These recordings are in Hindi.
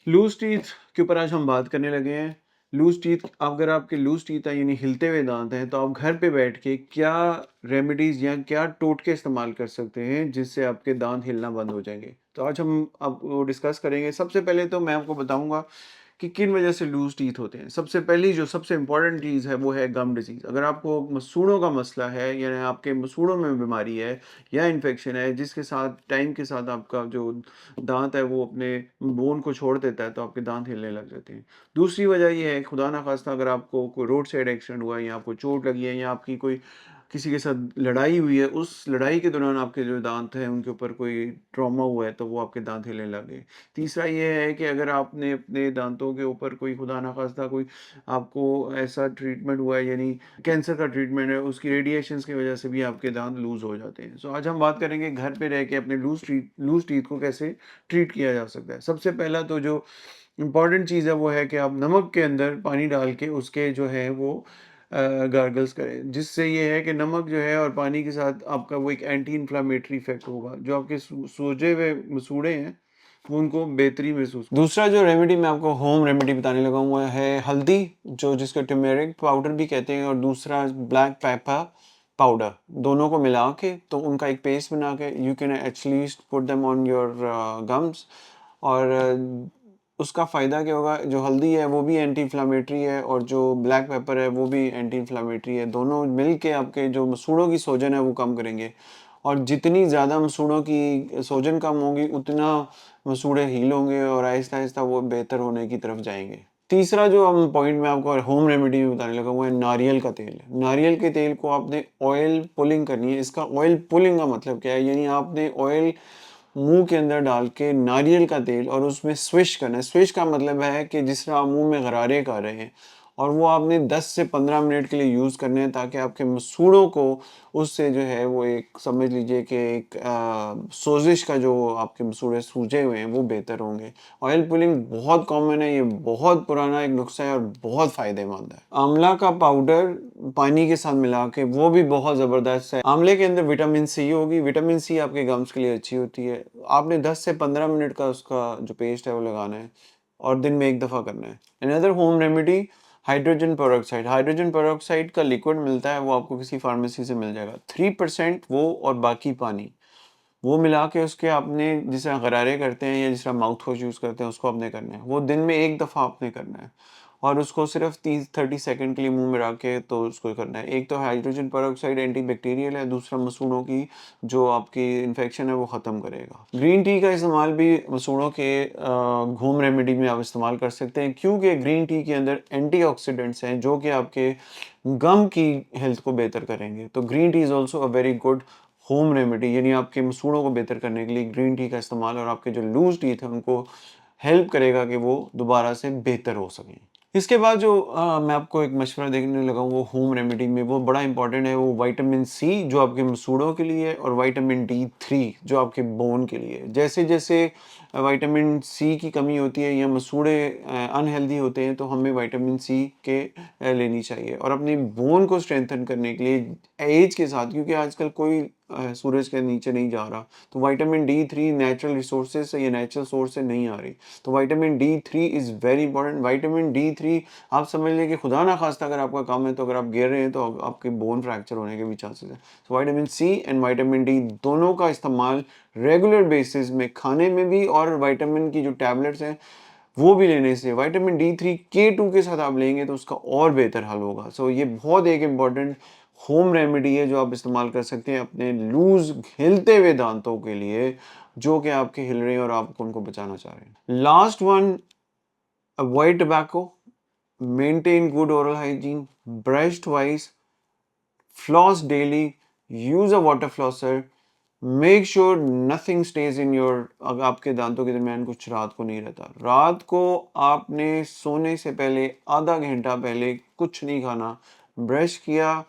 लूज टीथ के ऊपर आज हम बात करने लगे हैं। लूज टीथ, अगर आपके लूज टीथ हैं यानी हिलते हुए दांत हैं, तो आप घर पे बैठ के क्या रेमेडीज या क्या टोटके इस्तेमाल कर सकते हैं जिससे आपके दांत हिलना बंद हो जाएंगे। तो आज हम अब वो डिस्कस करेंगे। सबसे पहले तो मैं आपको बताऊंगा कि किन वजह से लूज टीथ होते हैं। सबसे पहली जो सबसे इंपॉर्टेंट चीज़ है वो है गम डिजीज। अगर आपको मसूड़ों का मसला है या आपके मसूड़ों में बीमारी है या इन्फेक्शन है जिसके साथ टाइम के साथ आपका जो दांत है वो अपने बोन को छोड़ देता है, तो आपके दांत हिलने लग जाते हैं। दूसरी वजह ये है, खुदा ना खास्ता अगर आपको कोई रोड साइड एक्सीडेंट हुआ है या आपको चोट लगी है या आपकी कोई किसी के साथ लड़ाई हुई है, उस लड़ाई के दौरान आपके जो दांत हैं उनके ऊपर कोई ट्रॉमा हुआ है, तो वो आपके दांत हिलने लगे। तीसरा ये है कि अगर आपने अपने दांतों के ऊपर कोई खुदा ना खास्ता कोई आपको ऐसा ट्रीटमेंट हुआ है, यानी कैंसर का ट्रीटमेंट है, उसकी रेडिएशंस की वजह से भी आपके दांत लूज हो जाते हैं। सो आज हम बात करेंगे घर पे रह के अपने लूज टीथ को कैसे ट्रीट किया जा सकता है। सबसे पहला तो जो इम्पॉर्टेंट चीज़ है वो है कि आप नमक के अंदर पानी डाल के उसके जो है वो गार्गल्स करें, जिससे ये है कि नमक जो है और पानी के साथ आपका वो एक एंटी इन्फ्लामेटरी इफेक्ट होगा, जो आपके सूजे हुए मसूड़े हैं वो उनको बेहतरी महसूस। दूसरा जो रेमेडी मैं आपको होम रेमेडी बताने लगा हूँ वो है हल्दी, जो जिसको टर्मेरिक पाउडर भी कहते हैं, और दूसरा ब्लैक पेपर पाउडर। दोनों को मिला के तो उनका एक पेस्ट बना के you can at least put them on your gums. और उसका फ़ायदा क्या होगा, जो हल्दी है वो भी एंटी इन्फ्लामेटरी है और जो ब्लैक पेपर है वो भी एंटी इन्फ्लामेटरी है। दोनों मिल के आपके जो मसूड़ों की सूजन है वो कम करेंगे, और जितनी ज़्यादा मसूड़ों की सूजन कम होगी उतना मसूड़े हील होंगे और आहिस्ता आहिस्ता वो बेहतर होने की तरफ जाएंगे। तीसरा जो हम पॉइंट में आपको होम रेमेडी में बताने लगा वो है नारियल का तेल। नारियल के तेल को आपने ऑयल पुलिंग करनी है। इसका ऑयल पुलिंग का मतलब क्या है, यानी आपने ऑयल मुंह के अंदर डाल के नारियल का तेल और उसमें स्विश करना है। स्विश का मतलब है कि जिस तरह आप मुंह में गरारे कर रहे हैं, और वो आपने 10 से 15 मिनट के लिए यूज़ करने हैं, ताकि आपके मसूड़ों को उससे जो है वो एक समझ लीजिए कि एक सोजिश का जो आपके मसूड़े सूजे हुए हैं वो बेहतर होंगे। ऑयल पुलिंग बहुत कॉमन है, ये बहुत पुराना एक नुस्खा है और बहुत फ़ायदेमंद है। आंवला का पाउडर पानी के साथ मिला के वो भी बहुत ज़बरदस्त है। आंवले के अंदर विटामिन सी होगी, विटामिन सी आपके गम्स के लिए अच्छी होती है। आपने 10 से 15 मिनट का उसका जो पेस्ट है वो लगाना है और दिन में एक दफ़ा करना है। Another home remedy hydrogen peroxide. Hydrogen peroxide का लिक्विड मिलता है, वो आपको किसी फार्मेसी से मिल जाएगा। 3% वो और बाकी पानी, वो मिला के उसके आपने जिस तरह गरारे करते हैं या जिस तरह माउथ वॉश यूज़ करते हैं उसको आपने करना है। वो दिन में एक दफ़ा आपने करना है और उसको सिर्फ 30 सेकंड के लिए मुंह में रख के तो उसको करना है। एक तो हाइड्रोजन पेरोक्साइड एंटीबैक्टीरियल है, दूसरा मसूड़ों की जो आपकी इन्फेक्शन है वो ख़त्म करेगा। ग्रीन टी का इस्तेमाल भी मसूड़ों के होम रेमेडी में आप इस्तेमाल कर सकते हैं, क्योंकि ग्रीन टी के अंदर एंटीऑक्सीडेंट्स हैं जो कि आपके गम की हेल्थ को बेहतर करेंगे। तो green tea is also a very good home remedy, यानी आपके मसूड़ों को बेहतर करने के लिए ग्रीन टी का इस्तेमाल, और आपके जो लूज टीथ है उनको हेल्प करेगा कि वो दोबारा से बेहतर हो सकें। इसके बाद जो मैं आपको एक मशवरा देने लगा हूँ वो होम रेमेडी में वो बड़ा इंपॉर्टेंट है, वो विटामिन सी जो आपके मसूड़ों के लिए है और विटामिन D3 जो आपके बोन के लिए है। जैसे जैसे विटामिन सी की कमी होती है या मसूड़े अनहेल्दी होते हैं, तो हमें विटामिन सी के लेनी चाहिए। और अपनी बोन को स्ट्रेंथन करने के लिए एज के साथ, क्योंकि आजकल कोई सूरज के नीचे नहीं जा रहा, तो विटामिन D3 नेचुरल रिसोर्सेज से या नेचुरल सोर्स से नहीं आ रही, तो vitamin D3 is very important. Vitamin D3 आप समझ लें कि खुदा ना खास्ता अगर आपका काम है तो अगर आप गिर रहे हैं तो आपके बोन फ्रैक्चर होने के भी चांसेस हैं। तो vitamin C and vitamin D दोनों का इस्तेमाल रेगुलर बेसिस में खाने में भी, और विटामिन की जो टैबलेट्स हैं वो भी लेने से विटामिन D3 K2 के साथ आप लेंगे तो उसका और बेहतर हल होगा। सो ये बहुत एक इम्पॉर्टेंट होम रेमेडी है जो आप इस्तेमाल कर सकते हैं अपने लूज हिलते हुए दांतों के लिए, जो कि आपके हिल रहे हैं और आप उनको बचाना चाह रहे हैं। Last one, avoid tobacco, maintain good oral hygiene, brush twice, floss daily, use a water flosser, make sure nothing stage in your, अगर आपके दांतों के दरमियान कुछ रात को नहीं रहता। रात को आपने सोने से पहले आधा घंटा पहले कुछ नहीं खाना, ब्रश किया,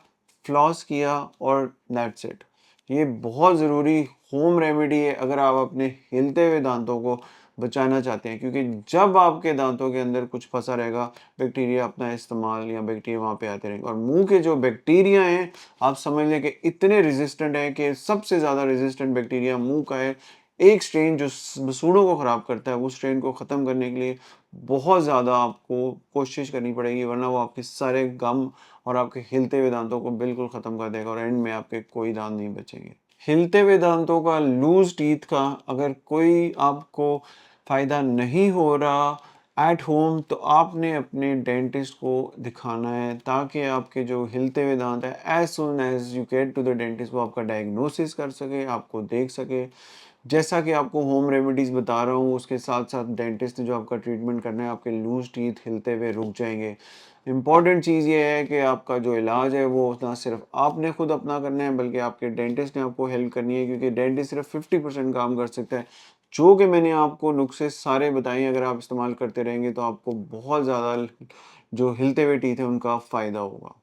फ्लॉस किया और दैट्स इट। ये बहुत ज़रूरी होम रेमेडी है अगर आप अपने हिलते हुए दांतों को बचाना चाहते हैं, क्योंकि जब आपके दांतों के अंदर कुछ फंसा रहेगा, बैक्टीरिया अपना इस्तेमाल या बैक्टीरिया वहाँ पे आते रहेंगे, और मुंह के जो बैक्टीरिया हैं आप समझ लें कि इतने रेजिस्टेंट हैं कि सबसे ज़्यादा रेजिस्टेंट बैक्टीरिया मुंह का है, एक स्ट्रेन जो सूढ़ों को ख़राब करता है, वो स्ट्रेन को ख़त्म करने के लिए बहुत ज़्यादा आपको कोशिश करनी पड़ेगी, वरना वो आपके सारे गम और आपके हिलते हुए दाँतों को बिल्कुल ख़त्म कर देगा और एंड में आपके कोई दाँत नहीं बचेंगे। हिलते हुए दाँतों का, लूज़ टीथ का अगर कोई आपको फ़ायदा नहीं हो रहा एट होम, तो आपने अपने डेंटिस्ट को दिखाना है, ताकि आपके जो हिलते हुए दाँत हैं, as soon as you get to the dentist, वो आपका डायग्नोसिस कर सके, आपको देख सके। जैसा कि आपको होम रेमेडीज़ बता रहा हूँ, उसके साथ-साथ डेंटिस्ट ने जो आपका ट्रीटमेंट करना है, आपके लूज़ टीथ हिलते हुए रुक जाएँगे। इम्पॉर्टेंट चीज़ ये है कि आपका जो इलाज है, वो ना सिर्फ़ आपने खुद अपना करना है, बल्कि आपके डेंटिस्ट ने आपको हेल्प करनी है, क्योंकि डेंटिस्ट सिर्फ़ 50% काम कर सकता है। जो कि मैंने आपको नुस्खे सारे बताए हैं, अगर आप इस्तेमाल करते रहेंगे, तो आपको बहुत ज़्यादा जो हिलते हुए टीथ हैं, उनका फ़ायदा होगा।